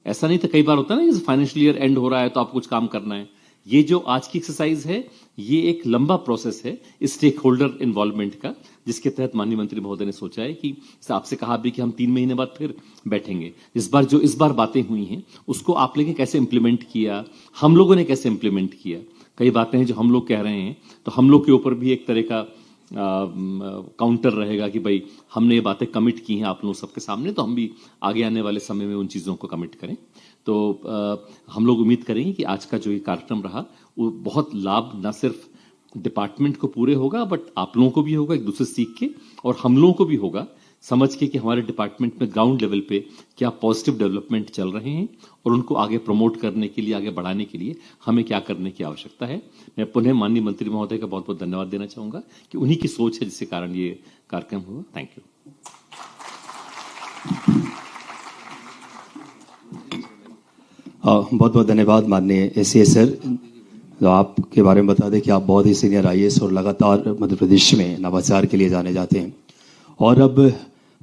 ऐसा नहीं था, कई बार होता है ना, जैसे फाइनेंशियल ईयर एंड हो रहा है तो आपको कुछ काम करना है। ये जो आज की एक्सरसाइज है, ये एक लंबा प्रोसेस है स्टेक होल्डर इन्वॉल्वमेंट का, जिसके तहत माननीय मंत्री महोदय ने सोचा है कि आपसे कहा भी कि हम 3 महीने बाद फिर बैठेंगे। इस बार बातें हुई हैं उसको आप लोगों ने कैसे इंप्लीमेंट किया, हम लोगों ने कैसे इंप्लीमेंट किया। कई बातें हैं जो हम लोग कह रहे हैं तो हम लोग के ऊपर भी एक तरह का काउंटर रहेगा कि भाई हमने ये बातें कमिट की हैं आप लोगों सबके सामने, तो हम भी आगे आने वाले समय में उन चीज़ों को कमिट करें। तो हम लोग उम्मीद करेंगे कि आज का जो ये कार्यक्रम रहा वो बहुत लाभ न सिर्फ डिपार्टमेंट को पूरे होगा, बट आप लोगों को भी होगा एक दूसरे सीख के, और हम लोगों को भी होगा समझ के कि हमारे डिपार्टमेंट में ग्राउंड लेवल पे क्या पॉजिटिव डेवलपमेंट चल रहे हैं और उनको आगे प्रमोट करने के लिए, आगे बढ़ाने के लिए हमें क्या करने की आवश्यकता है। मैं पुनः माननीय मंत्री महोदय का बहुत बहुत धन्यवाद देना चाहूंगा कि उन्हीं की सोच है जिसके कारण ये कार्यक्रम हुआ। Thank you. बहुत बहुत धन्यवाद माननीय एसीएस सर। तो आपके बारे में बता दें कि आप बहुत ही सीनियर आईएएस और लगातार मध्य प्रदेश में नवाचार के लिए जाने जाते हैं। और अब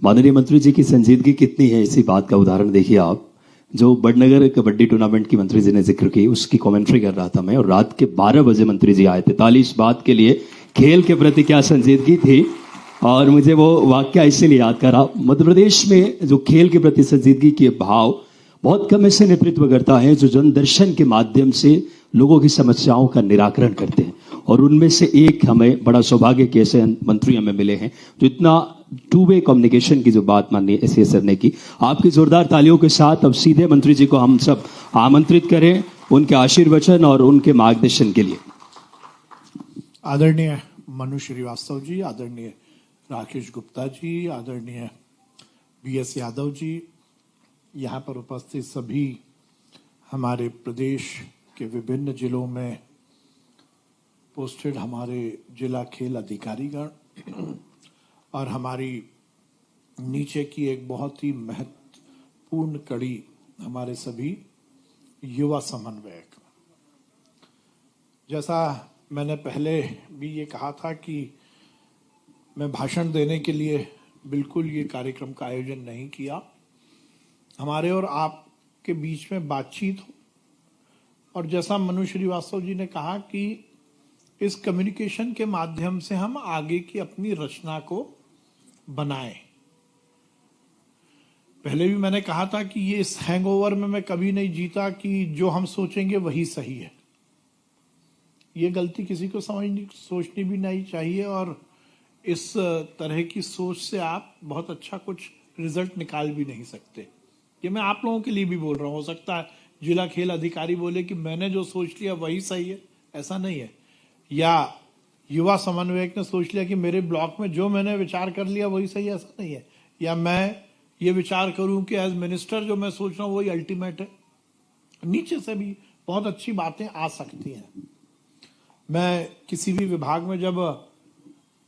माननीय मंत्री जी की संजीदगी कितनी है, इसी बात का उदाहरण देखिए आप। जो बड़नगर कबड्डी टूर्नामेंट की मंत्री जी ने जिक्र की, उसकी कमेंट्री कर रहा था मैं, और रात के 12 बजे मंत्री जी आए थे। 43 बात के लिए खेल के प्रति क्या संजीदगी थी, और मुझे वो वाक्य इसीलिए याद करा। मध्य प्रदेश में जो खेल के प्रति संजीदगी के भाव बहुत कम ऐसे नेतृत्व करता है जो जनदर्शन के माध्यम से लोगों की समस्याओं का निराकरण करते हैं, और उनमें से एक हमें बड़ा सौभाग्य के ऐसे मंत्री हमें मिले हैं जो इतना टू वे कम्युनिकेशन की जो बात माननीय एसीएस सर ने की। आपकी जोरदार तालियों के साथ अब सीधे मंत्री जी को हम सब आमंत्रित करें उनके आशीर्वचन और उनके मार्गदर्शन के लिए। आदरणीय मनु श्रीवास्तव जी, आदरणीय राकेश गुप्ता जी, आदरणीय बीएस यादव जी, यहाँ पर उपस्थित सभी हमारे प्रदेश के विभिन्न जिलों में पोस्टेड हमारे जिला खेल अधिकारीगण, और हमारी नीचे की एक बहुत ही महत्वपूर्ण कड़ी हमारे सभी युवा समन्वयक। जैसा मैंने पहले भी ये कहा था कि मैं भाषण देने के लिए बिल्कुल ये कार्यक्रम का आयोजन नहीं किया, हमारे और आपके बीच में बातचीत हो। और जैसा मनु श्रीवास्तव जी ने कहा कि इस कम्युनिकेशन के माध्यम से हम आगे की अपनी रचना को बनाएं। पहले भी मैंने कहा था कि ये इस हैंगओवर में मैं कभी नहीं जीता कि जो हम सोचेंगे वही सही है। ये गलती किसी को सोचनी भी नहीं चाहिए, और इस तरह की सोच से आप बहुत अच्छा कुछ रिजल्ट निकाल भी नहीं सकते। ये मैं आप लोगों के लिए भी बोल रहा हूँ। हो सकता है जिला खेल अधिकारी बोले कि मैंने जो सोच लिया वही सही है, ऐसा नहीं है। या युवा समन्वयक ने सोच लिया कि मेरे ब्लॉक में जो मैंने विचार कर लिया वही सही है, ऐसा नहीं है। या मैं ये विचार करूं कि एज मिनिस्टर जो मैं सोच रहा हूं वही अल्टीमेट है। नीचे से भी बहुत अच्छी बातें आ सकती हैं। मैं किसी भी विभाग में जब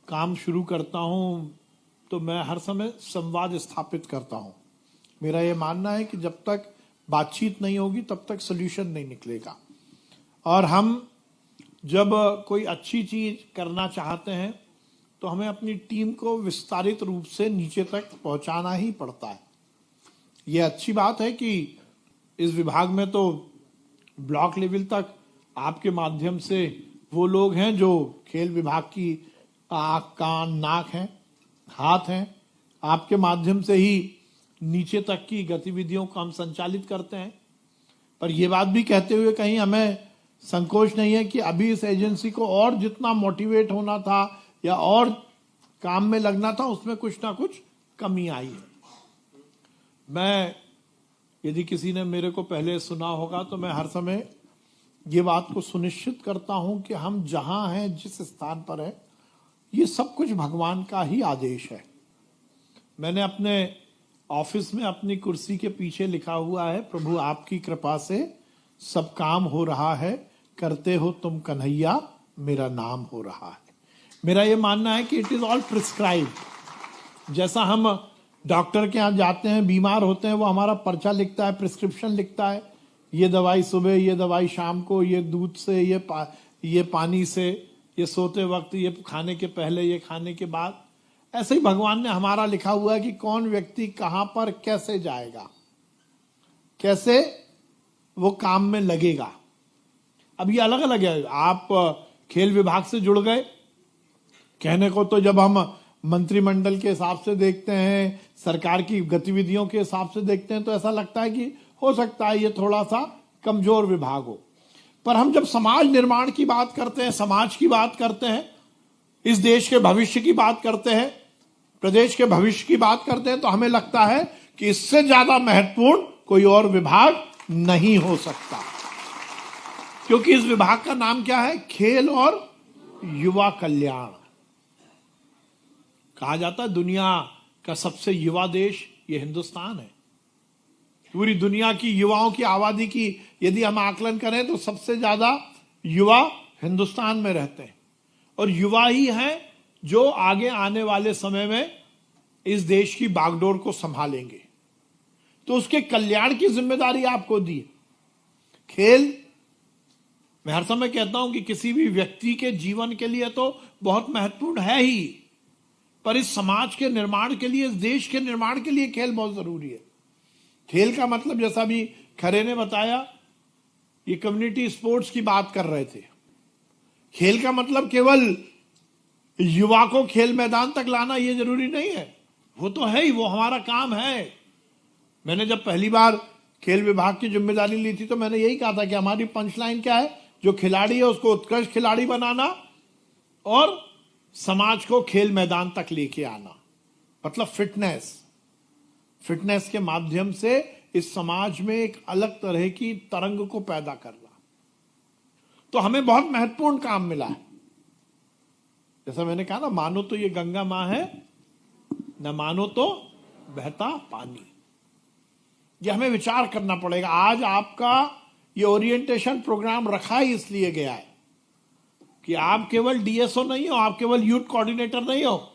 काम शुरू करता हूं तो मैं हर समय संवाद स्थापित करता हूं। मेरा ये मानना है कि जब तक बातचीत नहीं होगी तब तक सोल्यूशन नहीं निकलेगा। और हम जब कोई अच्छी चीज करना चाहते हैं तो हमें अपनी टीम को विस्तारित रूप से नीचे तक पहुंचाना ही पड़ता है। ये अच्छी बात है कि इस विभाग में तो ब्लॉक लेवल तक आपके माध्यम से वो लोग हैं जो खेल विभाग की आँख, कान, नाक हैं, हाथ हैं। आपके माध्यम से ही नीचे तक की गतिविधियों को हम संचालित करते हैं। पर यह बात भी कहते हुए कहीं हमें संकोच नहीं है कि अभी इस एजेंसी को और जितना मोटिवेट होना था या और काम में लगना था, उसमें कुछ ना कुछ कमी आई है। मैं, यदि किसी ने मेरे को पहले सुना होगा तो मैं हर समय ये बात को सुनिश्चित करता हूं कि हम जहां हैं, जिस स्थान पर है, ये सब कुछ भगवान का ही आदेश है। मैंने अपने ऑफिस में अपनी कुर्सी के पीछे लिखा हुआ है, प्रभु आपकी कृपा से सब काम हो रहा है, करते हो तुम कन्हैया, मेरा नाम हो रहा है। मेरा ये मानना है कि इट इज ऑल प्रिस्क्राइब्ड। जैसा हम डॉक्टर के यहाँ जाते हैं, बीमार होते हैं, वो हमारा पर्चा लिखता है, प्रिस्क्रिप्शन लिखता है, ये दवाई सुबह, ये दवाई शाम को, ये दूध से, ये पानी से, ये सोते वक्त, ये खाने के पहले, ये खाने के बाद। ऐसे ही भगवान ने हमारा लिखा हुआ है कि कौन व्यक्ति कहां पर कैसे जाएगा। कैसे वो काम में लगेगा। अब ये अलग अलग है। आप खेल विभाग से जुड़ गए, कहने को तो जब हम मंत्रिमंडल के हिसाब से देखते हैं, सरकार की गतिविधियों के हिसाब से देखते हैं, तो ऐसा लगता है कि हो सकता है ये थोड़ा सा कमजोर विभाग हो। पर हम जब समाज निर्माण की बात करते हैं, समाज की बात करते हैं, इस देश के भविष्य की बात करते हैं, प्रदेश के भविष्य की बात करते हैं, तो हमें लगता है कि इससे ज्यादा महत्वपूर्ण कोई और विभाग नहीं हो सकता। क्योंकि इस विभाग का नाम क्या है? खेल और युवा कल्याण। कहा जाता है दुनिया का सबसे युवा देश ये हिंदुस्तान है। पूरी दुनिया की युवाओं की आबादी की यदि हम आकलन करें तो सबसे ज्यादा युवा हिंदुस्तान में रहते हैं, और युवा ही हैं जो आगे आने वाले समय में इस देश की बागडोर को संभालेंगे। तो उसके कल्याण की जिम्मेदारी आपको दी। खेल, मैं हर समय कहता हूं कि किसी भी व्यक्ति के जीवन के लिए तो बहुत महत्वपूर्ण है ही, पर इस समाज के निर्माण के लिए, इस देश के निर्माण के लिए खेल बहुत जरूरी है। खेल का मतलब, जैसा भी खरे ने बताया, ये कम्युनिटी स्पोर्ट्स की बात कर रहे थे। खेल का मतलब केवल युवा को खेल मैदान तक लाना ये जरूरी नहीं है, वो तो है ही, वो हमारा काम है। मैंने जब पहली बार खेल विभाग की जिम्मेदारी ली थी तो मैंने यही कहा था कि हमारी पंचलाइन क्या है? जो खिलाड़ी है उसको उत्कृष्ट खिलाड़ी बनाना और समाज को खेल मैदान तक लेके आना। मतलब फिटनेस के माध्यम से इस समाज में एक अलग तरह की तरंग को पैदा करना। तो हमें बहुत महत्वपूर्ण काम मिला है। जैसा मैंने कहा ना, मानो तो ये गंगा मां है, न मानो तो बहता पानी। ये हमें विचार करना पड़ेगा। आज आपका ये ओरिएंटेशन प्रोग्राम रखा ही इसलिए गया है कि आप केवल डीएसओ नहीं हो, आप केवल यूथ कोऑर्डिनेटर नहीं हो,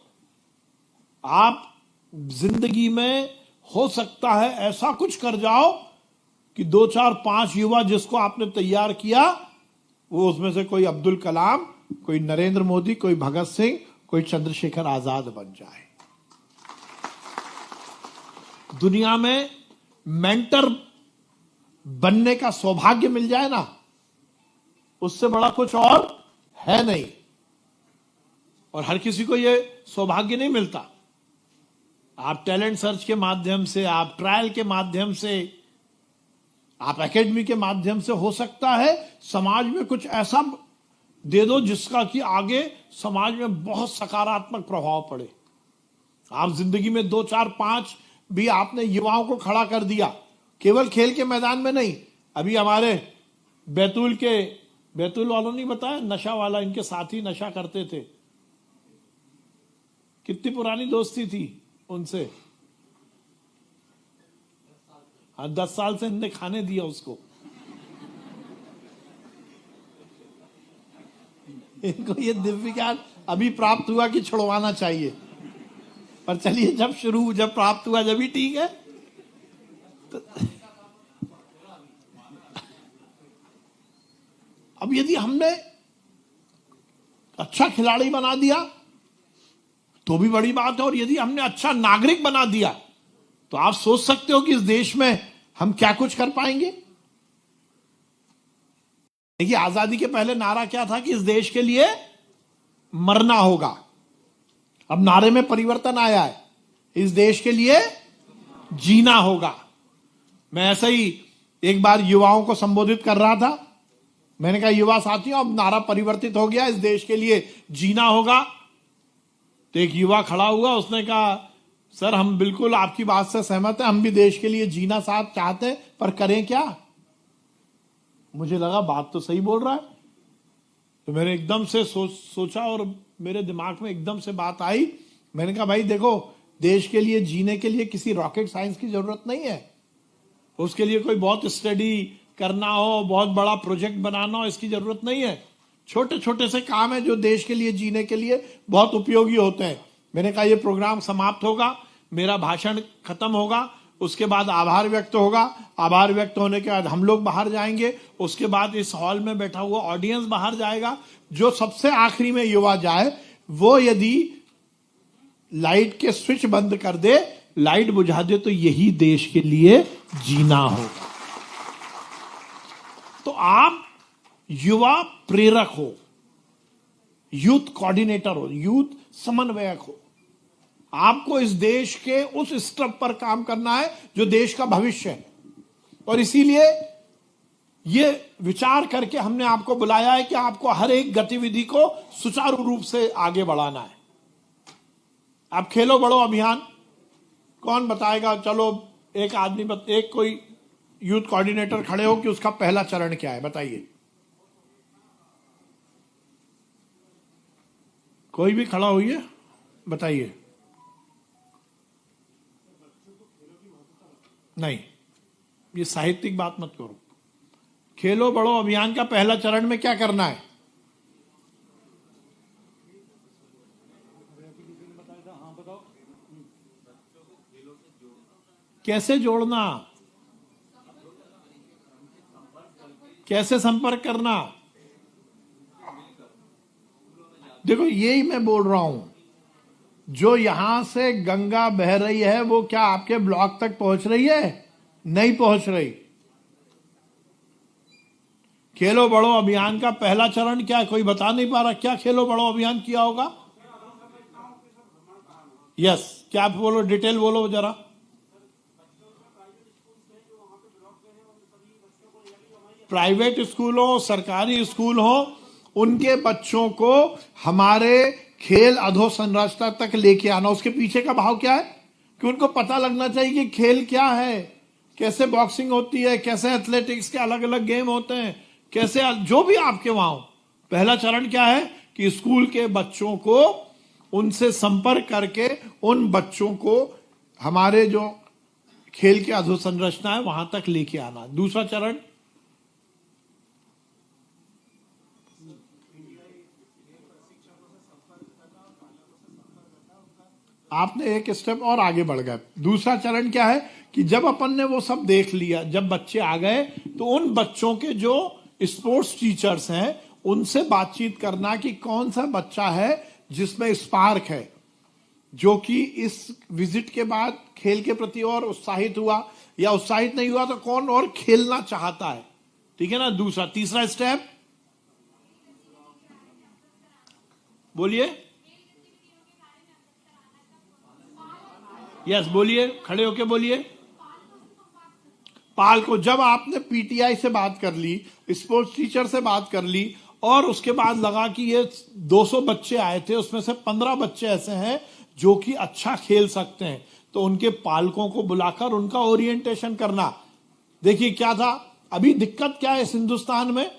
आप जिंदगी में हो सकता है ऐसा कुछ कर जाओ कि 2, 4, 5 युवा जिसको आपने तैयार किया, वो उसमें से कोई अब्दुल कलाम, कोई नरेंद्र मोदी, कोई भगत सिंह, कोई चंद्रशेखर आजाद बन जाए। दुनिया में मेंटर बनने का सौभाग्य मिल जाए ना, उससे बड़ा कुछ और है नहीं। और हर किसी को यह सौभाग्य नहीं मिलता। आप टैलेंट सर्च के माध्यम से, आप ट्रायल के माध्यम से, आप एकेडमी के माध्यम से, हो सकता है समाज में कुछ ऐसा दे दो जिसका कि आगे समाज में बहुत सकारात्मक प्रभाव पड़े। आप जिंदगी में 2, 4, 5 भी आपने युवाओं को खड़ा कर दिया, केवल खेल के मैदान में नहीं। अभी हमारे बैतूल वालों ने बताया, नशा वाला, इनके साथी नशा करते थे। कितनी पुरानी दोस्ती थी उनसे? हाँ, 10 साल से इनने खाने दिया उसको। इनको ये दिव्य ज्ञान अभी प्राप्त हुआ कि छुड़वाना चाहिए, पर चलिए, जब प्राप्त हुआ जब ही ठीक है। तो अब यदि हमने अच्छा खिलाड़ी बना दिया तो भी बड़ी बात है, और यदि हमने अच्छा नागरिक बना दिया तो आप सोच सकते हो कि इस देश में हम क्या कुछ कर पाएंगे। देखिए, आजादी के पहले नारा क्या था कि इस देश के लिए मरना होगा। अब नारे में परिवर्तन आया है, इस देश के लिए जीना होगा। मैं ऐसे ही एक बार युवाओं को संबोधित कर रहा था। मैंने कहा, युवा साथियों, अब नारा परिवर्तित हो गया, इस देश के लिए जीना होगा। तो एक युवा खड़ा हुआ, उसने कहा, सर हम बिल्कुल आपकी बात से सहमत हैं, हम भी देश के लिए जीना साथ चाहते हैं, पर करें क्या? मुझे लगा बात तो सही बोल रहा है। तो मैंने एकदम से सोचा और मेरे दिमाग में एकदम से बात आई। मैंने कहा, भाई देखो, देश के लिए जीने के लिए किसी रॉकेट साइंस की जरूरत नहीं है। उसके लिए कोई बहुत स्टडी करना हो, बहुत बड़ा प्रोजेक्ट बनाना हो, इसकी जरूरत नहीं है। छोटे छोटे से काम है जो देश के लिए, जीने के लिए बहुत उपयोगी होते हैं। मैंने कहा, ये प्रोग्राम समाप्त होगा, मेरा भाषण खत्म होगा, उसके बाद आभार व्यक्त होगा। आभार व्यक्त होने के बाद हम लोग बाहर जाएंगे, उसके बाद इस हॉल में बैठा हुआ ऑडियंस बाहर जाएगा। जो सबसे आखिरी में युवा जाए, वो यदि लाइट के स्विच बंद कर दे, लाइट बुझा दे, तो यही देश के लिए जीना होगा। आप युवा प्रेरक हो, यूथ कोऑर्डिनेटर हो, यूथ समन्वयक हो। आपको इस देश के उस स्तर पर काम करना है जो देश का भविष्य है, और इसीलिए ये विचार करके हमने आपको बुलाया है कि आपको हर एक गतिविधि को सुचारू रूप से आगे बढ़ाना है। आप खेलो बढ़ो अभियान कौन बताएगा? चलो एक आदमी एक कोई यूथ कोऑर्डिनेटर खड़े हो कि उसका पहला चरण क्या है, बताइए। कोई भी खड़ा होइए, बताइए। नहीं, ये साहित्यिक बात मत करो। खेलो बढ़ो अभियान का पहला चरण में क्या करना है? कैसे जोड़ना, कैसे संपर्क करना? देखो यही मैं बोल रहा हूं, जो यहां से गंगा बह रही है वो क्या आपके ब्लॉक तक पहुंच रही है? नहीं पहुंच रही। खेलो बढ़ो अभियान का पहला चरण क्या है? कोई बता नहीं पा रहा। क्या खेलो बढ़ो अभियान किया होगा? यस, क्या आप बोलो, डिटेल बोलो जरा। प्राइवेट स्कूल हो, सरकारी स्कूल हो, उनके बच्चों को हमारे खेल अधोसंरचना तक लेके आना। उसके पीछे का भाव क्या है कि उनको पता लगना चाहिए कि खेल क्या है, कैसे बॉक्सिंग होती है, कैसे एथलेटिक्स के अलग अलग गेम होते हैं, कैसे जो भी आपके वहां हो। पहला चरण क्या है कि स्कूल के बच्चों को उनसे संपर्क करके उन बच्चों को हमारे जो खेल की अधोसंरचना है वहां तक लेके आना। दूसरा चरण आपने एक स्टेप और आगे बढ़ गए। दूसरा चरण क्या है कि जब अपन ने वो सब देख लिया, जब बच्चे आ गए तो उन बच्चों के जो स्पोर्ट्स टीचर्स हैं उनसे बातचीत करना कि कौन सा बच्चा है जिसमें स्पार्क है, जो कि इस विजिट के बाद खेल के प्रति और उत्साहित हुआ, या उत्साहित नहीं हुआ तो कौन और खेलना चाहता है। ठीक है ना। दूसरा, तीसरा स्टेप बोलिए। यस, बोलिए, खड़े होके बोलिए। पाल को जब आपने पीटीआई से बात कर ली, स्पोर्ट्स टीचर से बात कर ली, और उसके बाद लगा कि ये 200 बच्चे आए थे, उसमें से 15 बच्चे ऐसे हैं जो कि अच्छा खेल सकते हैं, तो उनके पालकों को बुलाकर उनका ओरिएंटेशन करना। देखिए क्या था, अभी दिक्कत क्या है इस हिंदुस्तान में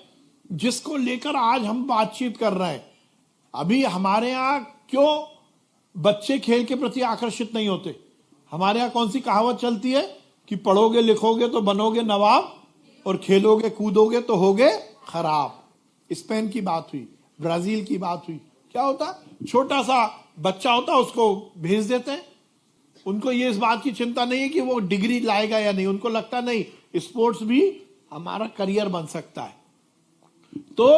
जिसको लेकर आज हम बातचीत कर रहे हैं। अभी हमारे यहां क्यों बच्चे खेल के प्रति आकर्षित नहीं होते? हमारे यहां कौन सी कहावत चलती है कि पढ़ोगे लिखोगे तो बनोगे नवाब, और खेलोगे कूदोगे तो होगे खराब। स्पेन की बात हुई, ब्राजील की बात हुई। क्या होता, छोटा सा बच्चा होता उसको भेज देते हैं। उनको ये इस बात की चिंता नहीं है कि वो डिग्री लाएगा या नहीं, उनको लगता नहीं स्पोर्ट्स भी हमारा करियर बन सकता है। तो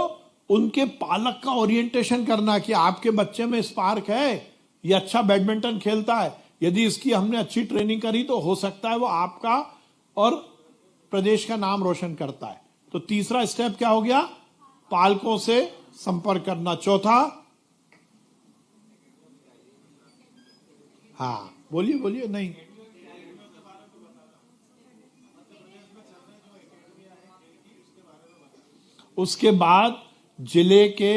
उनके पालक का ओरिएंटेशन करना कि आपके बच्चे में स्पार्क है, ये अच्छा बैडमिंटन खेलता है, यदि इसकी हमने अच्छी ट्रेनिंग करी तो हो सकता है वो आपका और प्रदेश का नाम रोशन करता है। तो तीसरा स्टेप क्या हो गया? पालकों से संपर्क करना। चौथा, हाँ बोलिए बोलिए। नहीं, उसके बाद जिले के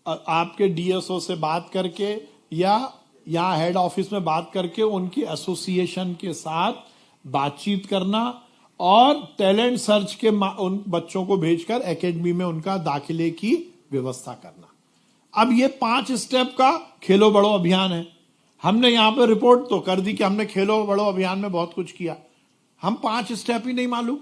आपके डीएसओ से बात करके या यहाँ हेड ऑफिस में बात करके उनकी एसोसिएशन के साथ बातचीत करना, और टैलेंट सर्च के उन बच्चों को भेजकर एकेडमी में उनका दाखिले की व्यवस्था करना। अब ये 5 स्टेप का खेलो बढ़ो अभियान है। हमने यहां पर रिपोर्ट तो कर दी कि हमने खेलो बढ़ो अभियान में बहुत कुछ किया, हम 5 स्टेप ही नहीं मालूम।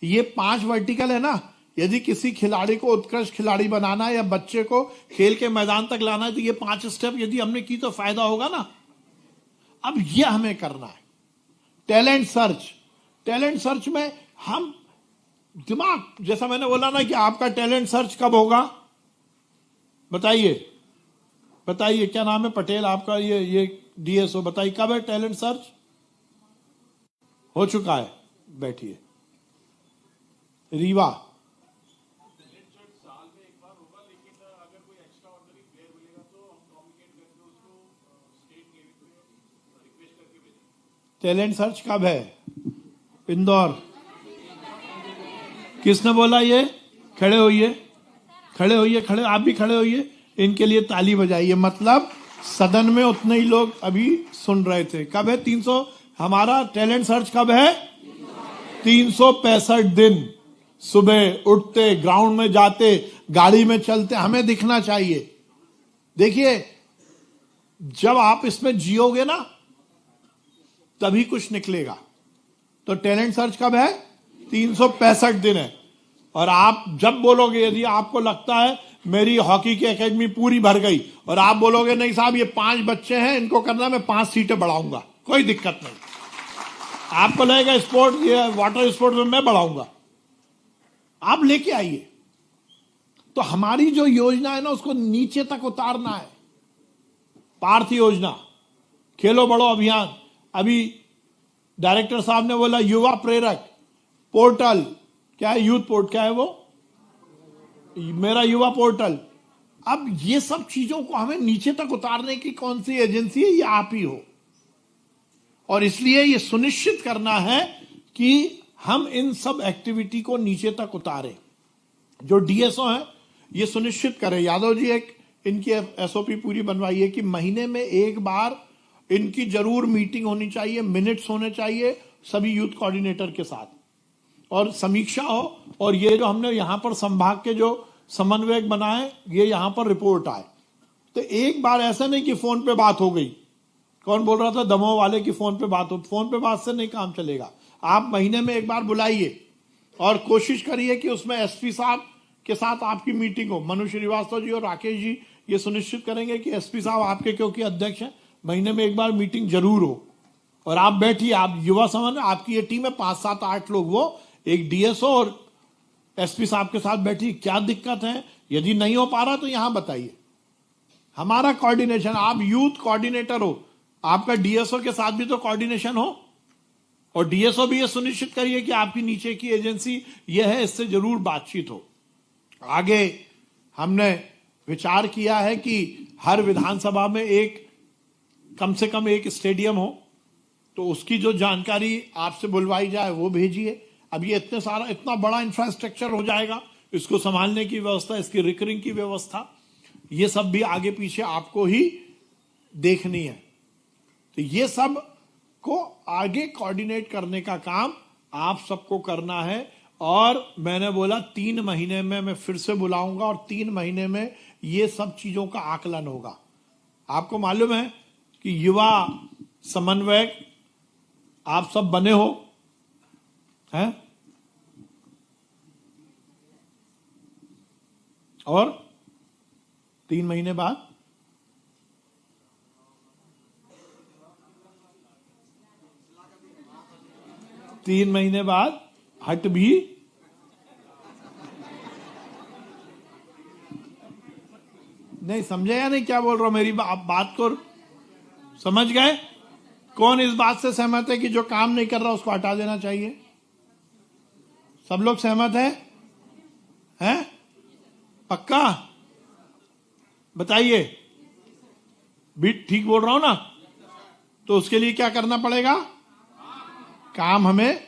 ये 5 वर्टिकल है ना। यदि किसी खिलाड़ी को उत्कृष्ट खिलाड़ी बनाना है या बच्चे को खेल के मैदान तक लाना है तो ये 5 स्टेप यदि हमने की तो फायदा होगा ना। अब ये हमें करना है। टैलेंट सर्च, टैलेंट सर्च में हम दिमाग, जैसा मैंने बोला ना कि आपका टैलेंट सर्च कब होगा, बताइए बताइए। क्या नाम है पटेल आपका, ये डीएसओ, बताइए कब है टैलेंट सर्च? हो चुका है, बैठिए। रीवा। टैलेंट सर्च कब है? इंदौर। किसने बोला ये? खड़े होइए, खड़े होइए, खड़े, आप भी खड़े होइए, इनके लिए ताली बजाइए। मतलब सदन में उतने ही लोग अभी सुन रहे थे। कब है 300? हमारा टैलेंट सर्च कब है? 365 दिन। सुबह उठते, ग्राउंड में जाते, गाड़ी में चलते, हमें दिखना चाहिए। देखिए, जब आप इसमें जियोगे ना, तभी कुछ निकलेगा। तो टैलेंट सर्च कब है? 365 दिन है। और आप जब बोलोगे, यदि आपको लगता है मेरी हॉकी की एकेडमी पूरी भर गई, और आप बोलोगे नहीं साहब ये 5 बच्चे हैं, इनको करना, मैं 5 सीटें बढ़ाऊंगा, कोई दिक्कत नहीं। आपको लगेगा स्पोर्ट, ये वाटर स्पोर्ट में मैं बढ़ाऊंगा, आप लेके आइए। तो हमारी जो योजना है ना, उसको नीचे तक उतारना है। पार्थ योजना, खेलो बढ़ो अभियान, अभी डायरेक्टर साहब ने बोला युवा प्रेरक पोर्टल, क्या है? यूथ पोर्ट, क्या है वो? मेरा युवा पोर्टल। अब ये सब चीजों को हमें नीचे तक उतारने की कौन सी एजेंसी है? ये आप ही हो। और इसलिए ये सुनिश्चित करना है कि हम इन सब एक्टिविटी को नीचे तक उतारें। जो डीएसओ है, ये सुनिश्चित करें। यादव जी, एक इनकी एसओपी पूरी बनवाइए कि महीने में एक बार इनकी जरूर मीटिंग होनी चाहिए, मिनट्स होने चाहिए सभी यूथ कोऑर्डिनेटर के साथ, और समीक्षा हो। और ये जो हमने यहां पर संभाग के जो समन्वयक बनाए, ये यहां पर रिपोर्ट आए। तो एक बार ऐसा नहीं कि फोन पे बात हो गई। कौन बोल रहा था? दमोह वाले की फोन पे बात हो। फोन पे बात से नहीं काम चलेगा। आप महीने में एक बार बुलाइए और कोशिश करिए कि उसमें एसपी साहब के साथ आपकी मीटिंग हो। मनु श्रीवास्तव जी और राकेश जी ये सुनिश्चित करेंगे कि एसपी साहब आपके, क्योंकि अध्यक्ष हैं, महीने में एक बार मीटिंग जरूर हो। और आप बैठिए, आप युवा समन्वय, आपकी ये टीम है 5, 7, 8 लोग, वो एक डीएसओ और एसपी साहब के साथ बैठिए। क्या दिक्कत है? यदि नहीं हो पा रहा तो यहां बताइए। हमारा कोऑर्डिनेशन, आप यूथ कोऑर्डिनेटर हो, आपका डीएसओ के साथ भी तो कोऑर्डिनेशन हो। और डीएसओ भी ये सुनिश्चित करिए कि आपकी नीचे की एजेंसी ये है, इससे जरूर बातचीत हो। आगे हमने विचार किया है कि हर विधानसभा में एक, कम से कम एक स्टेडियम हो। तो उसकी जो जानकारी आपसे बुलवाई जाए वो भेजिए। अब ये इतना बड़ा इंफ्रास्ट्रक्चर हो जाएगा, इसको संभालने की व्यवस्था, इसकी रिकरिंग की व्यवस्था, ये सब भी आगे पीछे आपको ही देखनी है। तो ये सब को आगे कोऑर्डिनेट करने का काम आप सबको करना है। और मैंने बोला 3 महीने में मैं फिर से बुलाऊंगा, और 3 महीने में ये सब चीजों का आकलन होगा। आपको मालूम है कि युवा समन्वयक आप सब बने हो हैं, और 3 महीने बाद हट भी नहीं। समझे या नहीं क्या बोल रहा हूं? मेरी बात को समझ गए? कौन इस बात से सहमत है कि जो काम नहीं कर रहा उसको हटा देना चाहिए? सब लोग सहमत हैं? पक्का बताइए। भी ठीक बोल रहा हूं ना? तो उसके लिए क्या करना पड़ेगा? काम हमें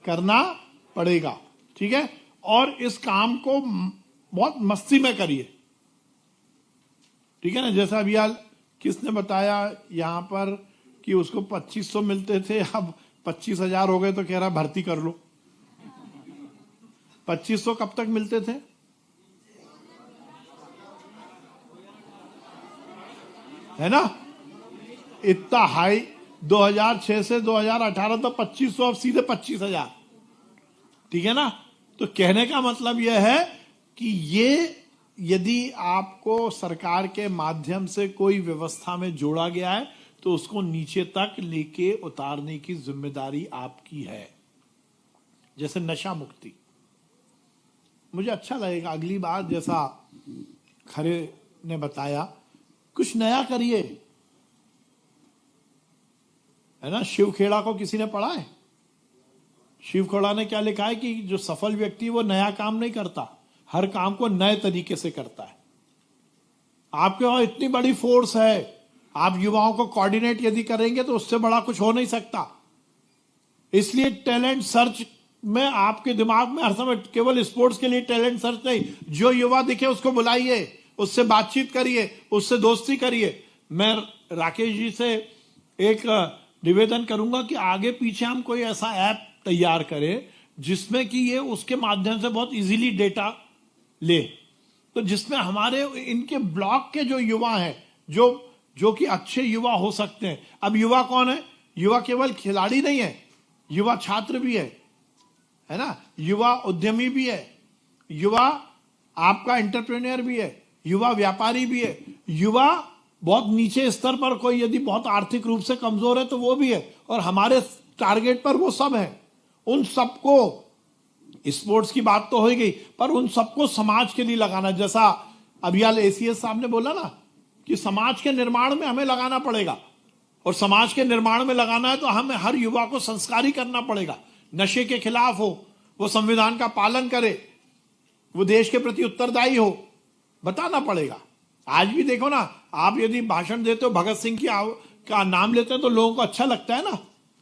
करना पड़ेगा, ठीक है? और इस काम को बहुत मस्ती में करिए, ठीक है ना? जैसा अभी यार किसने बताया यहां पर कि उसको 2500 मिलते थे, अब 25,000 हो गए, तो कह रहा भर्ती कर लो। 2500 कब तक मिलते थे? है ना? इतना हाई 2006 से 2018 तो 2500, अब सीधे 25,000, ठीक है ना? तो कहने का मतलब यह है कि ये यदि आपको सरकार के माध्यम से कोई व्यवस्था में जोड़ा गया है, तो उसको नीचे तक लेके उतारने की जिम्मेदारी आपकी है। जैसे नशा मुक्ति, मुझे अच्छा लगेगा अगली बार, जैसा खरे ने बताया, कुछ नया करिए, है ना? शिवखेड़ा को किसी ने पढ़ा है? शिव खोड़ा ने क्या लिखा है कि जो सफल व्यक्ति वो नया काम नहीं करता, हर काम को नए तरीके से करता है। आपके वहां इतनी बड़ी फोर्स है, आप युवाओं को कोऑर्डिनेट यदि करेंगे तो उससे बड़ा कुछ हो नहीं सकता। इसलिए टैलेंट सर्च में आपके दिमाग में हर समय केवल स्पोर्ट्स के लिए टैलेंट सर्च नहीं, जो युवा दिखे उसको बुलाइए, उससे बातचीत करिए, उससे दोस्ती करिए। मैं राकेश जी से एक निवेदन करूंगा कि आगे पीछे हम कोई ऐसा ऐप तैयार करें जिसमें कि ये उसके माध्यम से बहुत इजीली डेटा ले, तो जिसमें हमारे इनके ब्लॉक के जो युवा हैं, जो कि अच्छे युवा हो सकते हैं। अब युवा कौन है? युवा केवल खिलाड़ी नहीं है, युवा छात्र भी है ना, युवा उद्यमी भी है, युवा आपका एंटरप्रेन्योर भी है, युवा व्यापारी भी है, युवा बहुत नीचे स्तर पर कोई यदि बहुत आर्थिक रूप से कमजोर है तो वो भी है, और हमारे टारगेट पर वो सब है। उन सबको, स्पोर्ट्स की बात तो हो गई, पर उन सबको समाज के लिए लगाना, जैसा अभियाल एसीएस साहब ने बोला ना कि समाज के निर्माण में हमें लगाना पड़ेगा, और समाज के निर्माण में लगाना है तो हमें हर युवा को संस्कारी करना पड़ेगा, नशे के खिलाफ हो, वो संविधान का पालन करे, वो देश के प्रति उत्तरदायी हो, बताना पड़ेगा। आज भी देखो ना, आप यदि भाषण देते हो, भगत सिंह का नाम लेते हैं तो लोगों को अच्छा लगता है ना,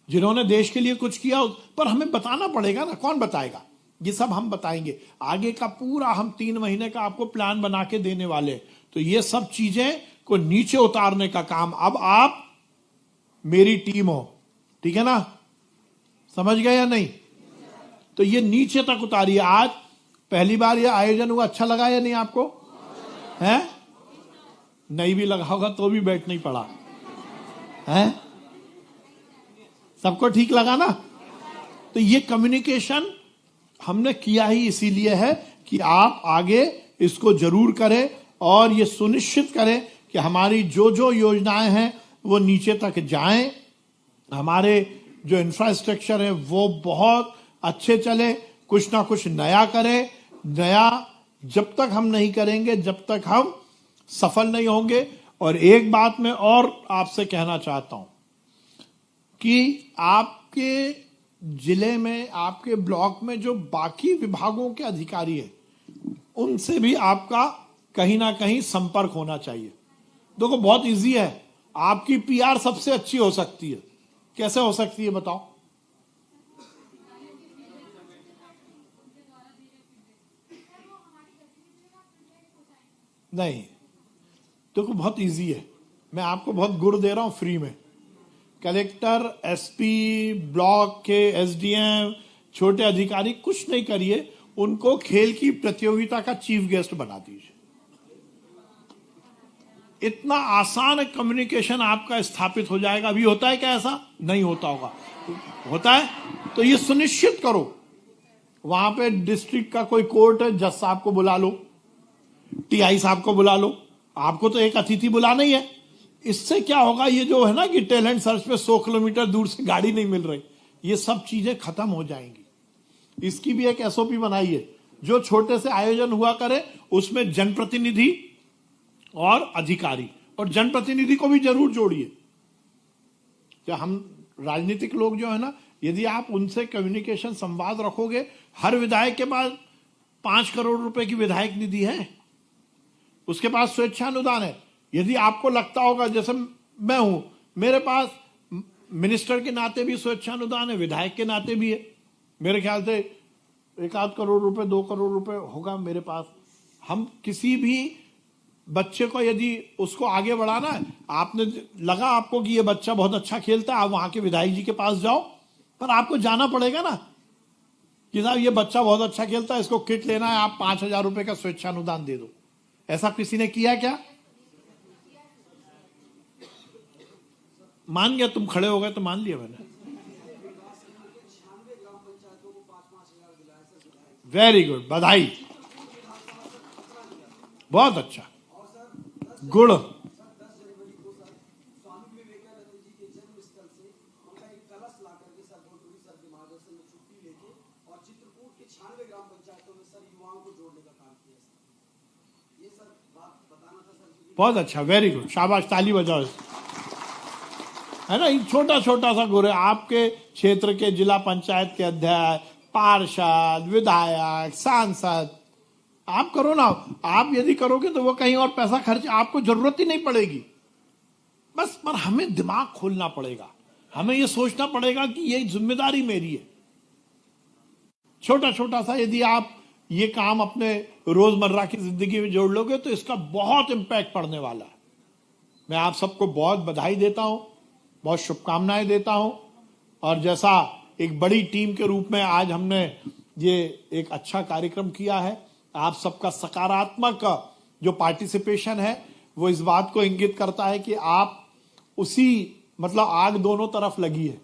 जिन्होंने देश के लिए कुछ किया, पर हमें बताना पड़ेगा ना। कौन बताएगा? ये सब हम बताएंगे। आगे का पूरा हम 3 महीने का आपको प्लान बना के देने वाले, तो ये सब चीजें को नीचे उतारने का काम, अब आप मेरी टीम हो, ठीक है ना, समझ गए या नहीं? तो ये नीचे तक उतारिए। आज पहली बार ये आयोजन हुआ, अच्छा लगा या नहीं आपको? है नहीं भी लगा होगा तो भी बैठ नहीं पड़ा है, सबको ठीक लगा ना? तो ये कम्युनिकेशन हमने किया ही इसीलिए है कि आप आगे इसको जरूर करें और ये सुनिश्चित करें कि हमारी जो जो योजनाएं हैं वो नीचे तक जाएं, हमारे जो इंफ्रास्ट्रक्चर है वो बहुत अच्छे चले, कुछ ना कुछ नया करें। नया जब तक हम नहीं करेंगे, जब तक हम सफल नहीं होंगे। और एक बात मैं और आपसे कहना चाहता हूं कि आपके जिले में, आपके ब्लॉक में जो बाकी विभागों के अधिकारी हैं, उनसे भी आपका कहीं ना कहीं संपर्क होना चाहिए। देखो बहुत इजी है, आपकी पीआर सबसे अच्छी हो सकती है। कैसे हो सकती है बताओ? नहीं, देखो बहुत इजी है, मैं आपको बहुत गुड़ दे रहा हूं फ्री में। कलेक्टर, एसपी, ब्लॉक के एसडीएम, छोटे अधिकारी कुछ नहीं करिए, उनको खेल की प्रतियोगिता का चीफ गेस्ट बना दीजिए। इतना आसान कम्युनिकेशन आपका स्थापित हो जाएगा। अभी होता है क्या ऐसा? नहीं होता होगा, होता है? तो ये सुनिश्चित करो, वहां पे डिस्ट्रिक्ट का कोई कोर्ट है, जज साहब को बुला लो, टीआई साहब को बुला लो, आपको तो एक अतिथि बुलाना ही है। इससे क्या होगा, ये जो है ना कि टैलेंट सर्च पे 100 किलोमीटर दूर से गाड़ी नहीं मिल रही, ये सब चीजें खत्म हो जाएंगी। इसकी भी एक एसओपी बनाइए, जो छोटे से आयोजन हुआ करे उसमें जनप्रतिनिधि और अधिकारी, और जनप्रतिनिधि को भी जरूर जोड़िए। क्या हम राजनीतिक लोग जो है ना, यदि आप उनसे कम्युनिकेशन संवाद रखोगे, हर विधायक के पास 5 करोड़ रुपए की विधायक निधि है, उसके पास स्वेच्छानुदान है। यदि आपको लगता होगा, जैसे मैं हूं, मेरे पास मिनिस्टर के नाते भी स्वेच्छानुदान है, विधायक के नाते भी है, मेरे ख्याल से 1-8 करोड़ रुपए, 2 करोड़ रुपए होगा मेरे पास। हम किसी भी बच्चे को यदि उसको आगे बढ़ाना है, आपने लगा आपको कि ये बच्चा बहुत अच्छा खेलता है, आप वहां के विधायक जी के पास जाओ, पर आपको जाना पड़ेगा ना कि साहब ये बच्चा बहुत अच्छा खेलता है, इसको किट लेना है, आप 5,000 रुपए का स्वेच्छानुदान दे दो। ऐसा किसी ने किया क्या? मान गया, तुम खड़े हो गए तो मान लिया मैंने। वेरी गुड, बधाई, बहुत अच्छा, गुड। बहुत अच्छा, वेरी गुड, शाबाश, ताली बजाओ। है ना, छोटा छोटा सा गुरे आपके क्षेत्र के जिला पंचायत के अध्यक्ष, पार्षद, विधायक, सांसद, आप करो ना। आप यदि करोगे तो वो कहीं और पैसा खर्च आपको जरूरत ही नहीं पड़ेगी। बस पर हमें दिमाग खोलना पड़ेगा, हमें ये सोचना पड़ेगा कि ये जिम्मेदारी मेरी है। छोटा छोटा सा यदि आप ये काम अपने रोजमर्रा की जिंदगी में जोड़ लोगे तो इसका बहुत इंपैक्ट पड़ने वाला है। मैं आप सबको बहुत बधाई देता हूं, बहुत शुभकामनाएं देता हूं। और जैसा एक बड़ी टीम के रूप में आज हमने ये एक अच्छा कार्यक्रम किया है, आप सबका सकारात्मक जो पार्टिसिपेशन है वो इस बात को इंगित करता है कि आप उसी मतलब आग दोनों तरफ लगी है।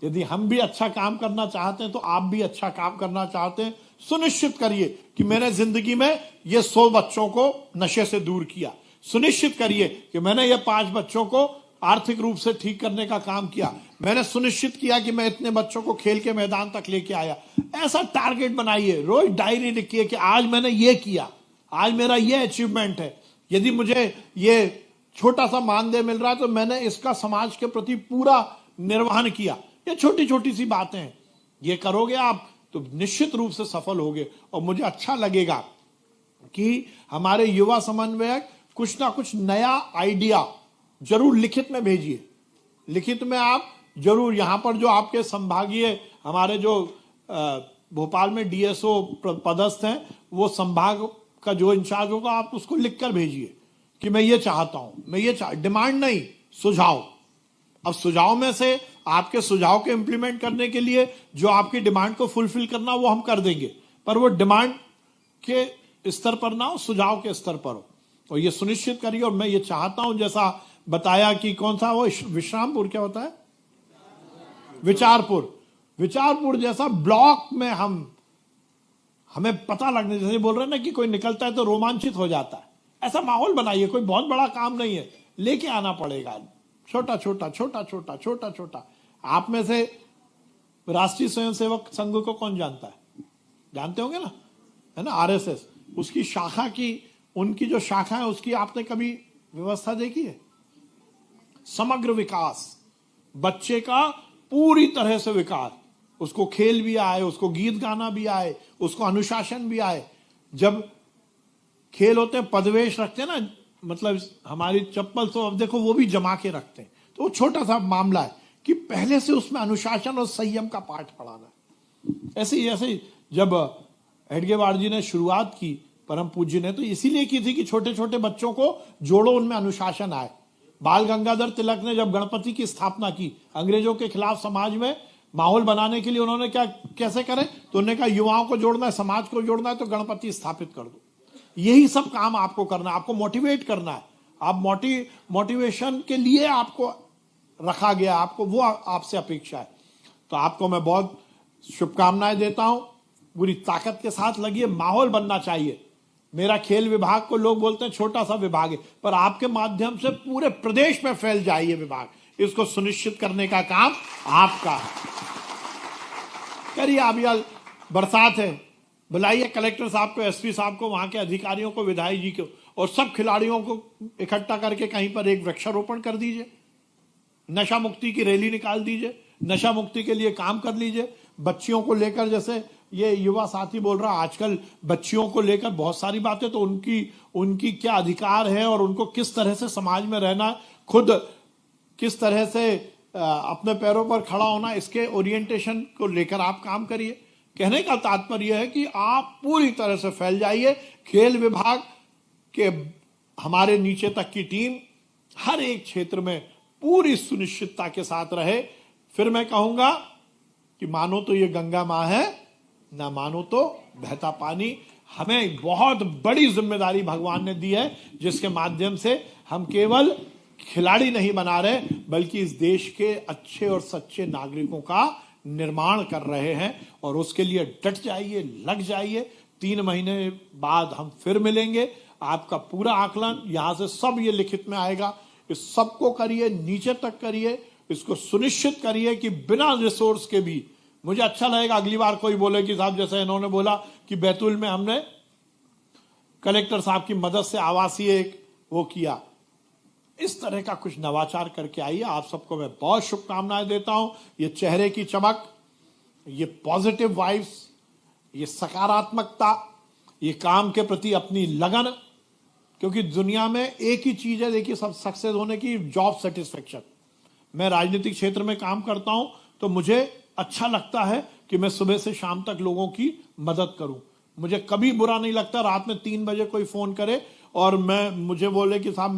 यदि हम भी अच्छा काम करना चाहते हैं तो आप भी अच्छा काम करना चाहते हैं। सुनिश्चित करिए कि मैंने जिंदगी में ये 100 बच्चों को नशे से दूर किया। सुनिश्चित करिए कि मैंने ये 5 बच्चों को आर्थिक रूप से ठीक करने का काम किया। मैंने सुनिश्चित किया कि मैं इतने बच्चों को खेल के मैदान तक लेके आया। ऐसा टारगेट बनाइए, रोज डायरी लिखिए कि आज मैंने ये किया, आज मेरा ये अचीवमेंट है। यदि मुझे ये छोटा सा मानदेय मिल रहा है तो मैंने इसका समाज के प्रति पूरा निर्वहन किया। ये छोटी छोटी सी बातें हैं, ये करोगे आप तो निश्चित रूप से सफल होगे। और मुझे अच्छा लगेगा कि हमारे युवा समन्वयक कुछ ना कुछ नया आइडिया जरूर लिखित में भेजिए। लिखित में आप जरूर यहां पर जो आपके संभागीय हमारे जो भोपाल में डीएसओ पदस्थ हैं, वो संभाग का जो इंचार्ज होगा आप उसको लिखकर भेजिए कि मैं ये चाहता हूं, मैं ये डिमांड नहीं, सुझाव। अब सुझाव में से आपके सुझाव के इंप्लीमेंट करने के लिए जो आपकी डिमांड को फुलफिल करना वो हम कर देंगे, पर वो डिमांड के स्तर पर ना हो, सुझाव के स्तर पर हो। और ये सुनिश्चित करिए। और मैं ये चाहता हूं जैसा बताया कि कौन सा वो विश्रामपुर क्या होता है, विचारपुर जैसा ब्लॉक में हमें पता लगने, जैसे बोल रहे हैं ना कि कोई निकलता है तो रोमांचित हो जाता है, ऐसा माहौल बनाइए। कोई बहुत बड़ा काम नहीं है, लेके आना पड़ेगा छोटा छोटा। आप में से राष्ट्रीय स्वयंसेवक संघ को कौन जानता है? जानते होंगे ना, है ना, आरएसएस। उसकी शाखा की, उनकी जो शाखा है उसकी आपने कभी व्यवस्था देखी है? समग्र विकास, बच्चे का पूरी तरह से विकास, उसको खेल भी आए, उसको गीत गाना भी आए, उसको अनुशासन भी आए। जब खेल होते हैं पदवेश रखते हैं ना, मतलब हमारी चप्पल तो अब देखो वो भी जमा के रखते हैं, तो वो छोटा सा मामला है कि पहले से उसमें अनुशासन और संयम का पाठ पढ़ाना। ऐसे जब हेडगेवार जी ने शुरुआत की, परम पूज्य ने, तो इसीलिए की थी कि छोटे छोटे बच्चों को जोड़ो, उनमें अनुशासन आए। बाल गंगाधर तिलक ने जब गणपति की स्थापना की, अंग्रेजों के खिलाफ समाज में माहौल बनाने के लिए उन्होंने कैसे करे, तो उन्होंने कहा युवाओं को जोड़ना है, समाज को जोड़ना है, तो गणपति स्थापित कर दो। यही सब काम आपको करना है, आपको मोटिवेट करना है। आप मोटिवेशन के लिए आपको रखा गया, आपको वो आपसे अपेक्षा है। तो आपको मैं बहुत शुभकामनाएं देता हूं, पूरी ताकत के साथ लगिए। माहौल बनना चाहिए। मेरा खेल विभाग को लोग बोलते हैं छोटा सा विभाग है, पर आपके माध्यम से पूरे प्रदेश में फैल जाए ये विभाग। इसको सुनिश्चित करने का काम आपका है। करिए। अब बरसात है, बुलाइए कलेक्टर साहब को, एसपी साहब को, वहां के अधिकारियों को, विधायक जी को, और सब खिलाड़ियों को इकट्ठा करके कहीं पर एक वृक्षारोपण कर दीजिए। नशा मुक्ति की रैली निकाल दीजिए, नशा मुक्ति के लिए काम कर लीजिए। बच्चियों को लेकर, जैसे ये युवा साथी बोल रहा, आजकल बच्चियों को लेकर बहुत सारी बातें, तो उनकी क्या अधिकार है और उनको किस तरह से समाज में रहना, खुद किस तरह से अपने पैरों पर खड़ा होना, इसके ओरिएंटेशन को लेकर आप काम करिए। कहने का तात्पर्य है कि आप पूरी तरह से फैल जाइए। खेल विभाग के हमारे नीचे तक की टीम हर एक क्षेत्र में पूरी सुनिश्चितता के साथ रहे। फिर मैं कहूंगा कि मानो तो ये गंगा मां है, ना मानो तो बहता पानी। हमें बहुत बड़ी जिम्मेदारी भगवान ने दी है, जिसके माध्यम से हम केवल खिलाड़ी नहीं बना रहे, बल्कि इस देश के अच्छे और सच्चे नागरिकों का निर्माण कर रहे हैं। और उसके लिए डट जाइए, लग जाइए। 3 महीने बाद हम फिर मिलेंगे। आपका पूरा आकलन यहां से सब ये लिखित में आएगा। इस सबको करिए, नीचे तक करिए। इसको सुनिश्चित करिए कि बिना रिसोर्स के भी, मुझे अच्छा लगेगा अगली बार कोई बोले कि साहब जैसे इन्होंने बोला कि बैतूल में हमने कलेक्टर साहब की मदद से आवासीय एक वो किया, इस तरह का कुछ नवाचार करके आइए। आप सबको मैं बहुत शुभकामनाएं देता हूं। ये चेहरे की चमक, ये पॉजिटिव वाइब्स, ये सकारात्मकता, ये काम के प्रति अपनी लगन, क्योंकि दुनिया में एक ही चीज है देखिए सब सक्सेस होने की, जॉब सेटिस्फेक्शन। मैं राजनीतिक क्षेत्र में काम करता हूं तो मुझे अच्छा लगता है कि मैं सुबह से शाम तक लोगों की मदद करूं। मुझे कभी बुरा नहीं लगता रात में 3 बजे कोई फोन करे और मुझे बोले कि साहब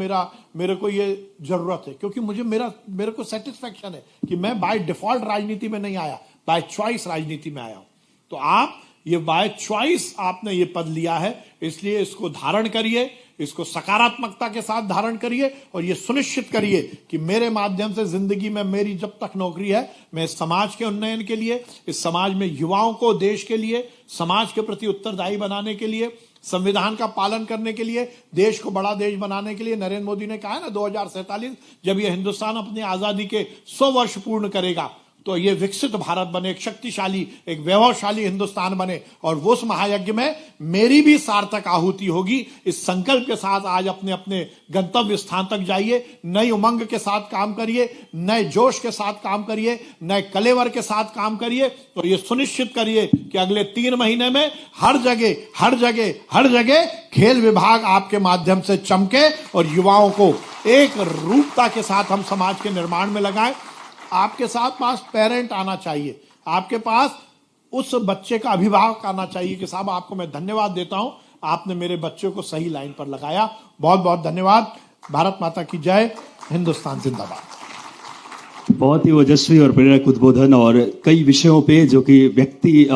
मेरे को ये जरूरत है, क्योंकि मेरे को सेटिस्फेक्शन है कि मैं बाय डिफॉल्ट राजनीति में नहीं आया, बाय चॉइस राजनीति में आया हूं। तो आप ये बाय चॉइस आपने ये पद लिया है, इसलिए इसको धारण करिए, इसको सकारात्मकता के साथ धारण करिए और ये सुनिश्चित करिए कि मेरे माध्यम से जिंदगी में मेरी जब तक नौकरी है, मैं इस समाज के उन्नयन के लिए, इस समाज में युवाओं को देश के लिए, समाज के प्रति उत्तरदायी बनाने के लिए, संविधान का पालन करने के लिए, देश को बड़ा देश बनाने के लिए। नरेंद्र मोदी ने कहा है ना 2047 जब ये हिंदुस्तान अपनी आजादी के 100 वर्ष पूर्ण करेगा तो ये विकसित भारत बने, एक शक्तिशाली, एक वैभवशाली हिंदुस्तान बने। और वो उस महायज्ञ में मेरी भी सार्थक आहुति होगी। इस संकल्प के साथ आज अपने अपने गंतव्य स्थान तक जाइए, नई उमंग के साथ काम करिए, नए जोश के साथ काम करिए, नए कलेवर के साथ काम करिए और ये सुनिश्चित करिए कि अगले 3 महीने में हर जगह खेल विभाग आपके माध्यम से चमके और युवाओं को एक रूपता के साथ हम समाज के निर्माण में लगाएं। आपके साथ पास पेरेंट आना चाहिए, आपके पास उस बच्चे का अभिभावक आना चाहिए कि साहब आपको मैं धन्यवाद देता हूं, आपने मेरे बच्चे को सही लाइन पर लगाया। बहुत बहुत धन्यवाद। भारत माता की जय, हिंदुस्तान जिंदाबाद। बहुत ही ओजस्वी और प्रेरक उद्बोधन और कई विषयों पे जो कि व्यक्ति